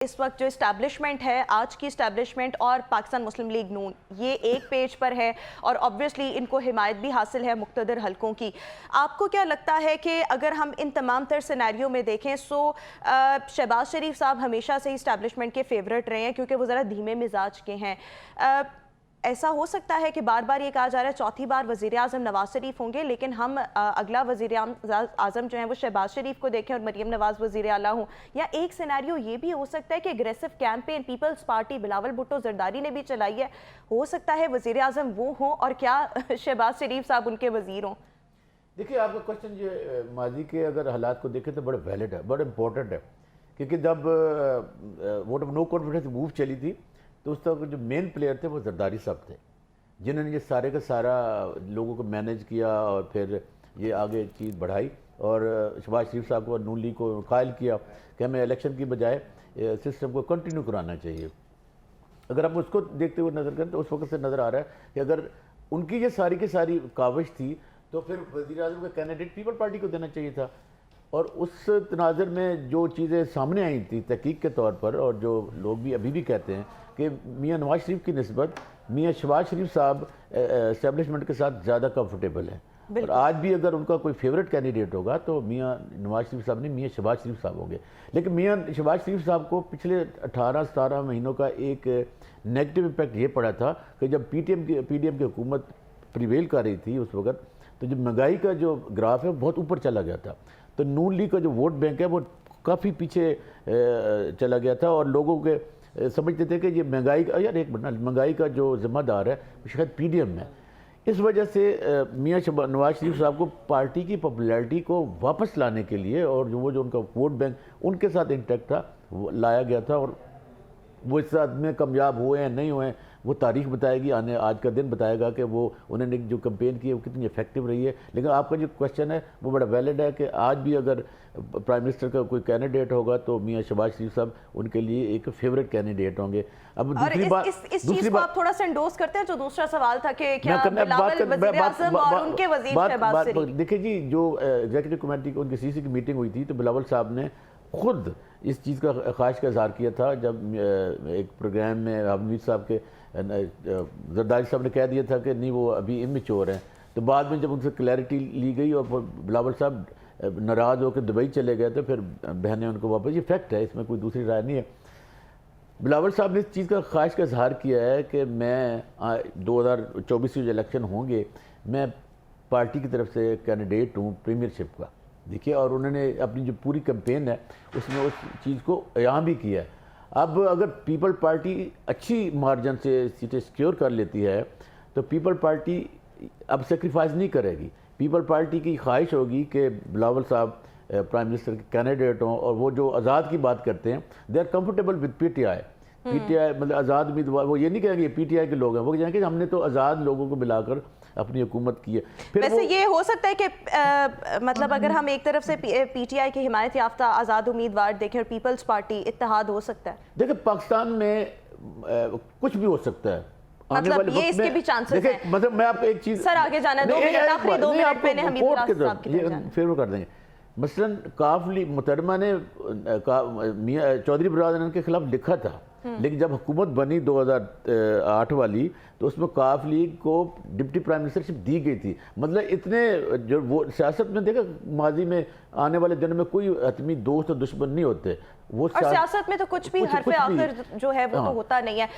इस वक्त जो इस्टेब्लिशमेंट है, आज की इस्टेब्लिशमेंट और पाकिस्तान मुस्लिम लीग नून, ये एक पेज पर है और ऑब्वियसली इनको हिमायत भी हासिल है मुख्तदर हलकों की। आपको क्या लगता है कि अगर हम इन तमाम तर सिनेरियो में देखें सो शहबाज शरीफ साहब हमेशा से ही इस्टेब्लिशमेंट के फेवरेट रहे हैं क्योंकि वो ज़रा धीमे मिजाज के हैं। ऐसा हो सकता है कि बार बार ये कहा जा रहा है चौथी बार वज़ीर आज़म नवाज शरीफ होंगे, लेकिन हम अगला वज़ीर आज़म जो है वो शहबाज शरीफ को देखें और मरीम नवाज वज़ीर आला हों। या एक सिनेरियो ये भी हो सकता है कि aggressive campaign peoples party Bilawal Bhutto Zardari ने भी चलाई है, हो सकता है वज़ीर आज़म वो हों और क्या शहबाज शरीफ साहब उनके वज़ीर हों। देखिए, आपका क्वेश्चन ये माजी के अगर हालात को देखें तो बड़े वैलिड है, बड़ा इंपॉर्टेंट है, क्योंकि जब vote of no confidence move चली थी तो उस तक जो मेन प्लेयर थे वो जरदारी साहब थे, जिन्होंने ये सारे का सारा लोगों को मैनेज किया और फिर ये आगे चीज़ बढ़ाई और शहबाज शरीफ साहब को नून लीग को कायल किया कि हमें इलेक्शन की बजाय सिस्टम को कंटिन्यू कराना चाहिए। अगर आप उसको देखते हुए नज़र करें तो उस वक्त से नज़र आ रहा है कि अगर उनकी ये सारी की सारी काविश थी तो फिर वज़ीर आज़म का कैंडिडेट पीपल पार्टी को देना चाहिए था। और उस तनाज़र में जो चीज़ें सामने आई थी तहकीक के तौर पर, और जो लोग भी अभी भी कहते हैं कि मियाँ नवाज शरीफ की निस्बत मियाँ शहबाज शरीफ साहब एस्टेब्लिशमेंट के साथ ज़्यादा कंफर्टेबल है। और आज भी अगर उनका कोई फेवरेट कैंडिडेट होगा तो मियाँ नवाज शरीफ साहब नहीं, मियाँ शहबाज शरीफ साहब होंगे। लेकिन मियाँ शहबाज शरीफ साहब को पिछले 18-17 महीनों का एक नेगेटिव इम्पैक्ट ये पड़ा था कि जब पीडीएम की हुकूमत प्रिवेल कर रही थी उस वक्त, तो जो महंगाई का जो ग्राफ है बहुत ऊपर चला गया था, तो नून लीग का जो वोट बैंक है वो काफ़ी पीछे चला गया था और लोगों के समझते थे कि ये महंगाई का, यार एक मिनट, महंगाई का जो जिम्मेदार है वो शायद पीडीएम है। इस वजह से मियाँ नवाज शरीफ साहब को पार्टी की पॉपुलैरिटी को वापस लाने के लिए और जो उनका वोट बैंक उनके साथ इंटैक्ट था वो लाया गया था, और वो इस साथ में कामयाब हुए हैं नहीं हुए हैं वो तारीख बताएगी, आने आज का दिन बताएगा कि वो उन्होंने जो कैंपेन की है वो कितनी इफेक्टिव रही है। लेकिन आपका जो क्वेश्चन है वो बड़ा वैलिड है कि आज भी अगर प्राइम मिनिस्टर का कोई कैंडिडेट होगा तो मियाँ शहबाज शरीफ साहब उनके लिए एक फेवरेट कैंडिडेट होंगे। अब दूसरी बात, इस चीज को आप थोड़ा सा एंडोर्स करते हैं। जो दूसरा सवाल था कि क्या बिलावल वज़ीर आज़म और उनके वज़ीर शहबाज शरीफ। देखिए जी, जो एग्जीक्यूटिव कमेटी की उनकी सीसी की मीटिंग हुई थी तो बिलावल साहब ने खुद इस चीज़ का ख्वाहिश का इजहार किया था जब एक प्रोग्राम में हमीद साहब के जरदारी साहब ने कह दिया था कि नहीं वो अभी इमेच्योर हैं। तो बाद में जब उनसे क्लैरिटी ली गई और बिलावल साहब नाराज़ होकर दुबई चले गए तो फिर बहनें उनको वापस, ये फैक्ट है, इसमें कोई दूसरी राय नहीं है। बिलावल साहब ने इस चीज़ का ख्वाहिश का इजहार किया है कि मैं 2024 जो इलेक्शन होंगे मैं पार्टी की तरफ से कैंडिडेट हूँ प्रीमियरशिप का। देखिए, और उन्होंने अपनी जो पूरी कैंपेन है उसमें उस चीज़ को यहाँ भी किया है। अब अगर पीपल पार्टी अच्छी मार्जिन से सीटें सिक्योर कर लेती है तो पीपल पार्टी अब सेक्रीफाइस नहीं करेगी। पीपल पार्टी की ख्वाहिश होगी कि बिलावल साहब प्राइम मिनिस्टर के कैंडिडेट हों, और वो जो आज़ाद की बात करते हैं they are comfortable with PTI. मतलब आज़ाद उम्मीदवार, वो ये नहीं कहेंगे पीटीआई के लोग हैं, वो कहेंगे कि हमने तो आज़ाद लोगों को मिलाकर अपनी हुकूमत की है। फिर वैसे ये हो सकता है कि मतलब अगर हम एक तरफ से पीटीआई की हिमायत याफ्ता आज़ाद उम्मीदवार देखें और पीपल्स पार्टी इत्तेहाद हो सकता है। देखिए, पाकिस्तान में कुछ भी हो सकता है, मतलब ये इसके भी चांसेस हैं। मतलब मैं आपको एक चीज, सर आगे जाना है, 2 मिनट आखिरी 2 मिनट मैंने हमीद साहब की तरफ फेवर कर देंगे। मसलन काफली मुहतरमा ने मियां चौधरी बरादरान के खिलाफ लिखा था, लेकिन जब हुकूमत बनी 2008 वाली तो उसमें काफ लीग को डिप्टी प्राइम मिनिस्टरशिप दी गई थी। मतलब इतने जो वो सियासत में देखा माजी में आने वाले दिनों में कोई हतमी दोस्त और दुश्मन नहीं होते, वो और सियासत में तो कुछ भी हरफ आखिर जो है वो तो होता नहीं है।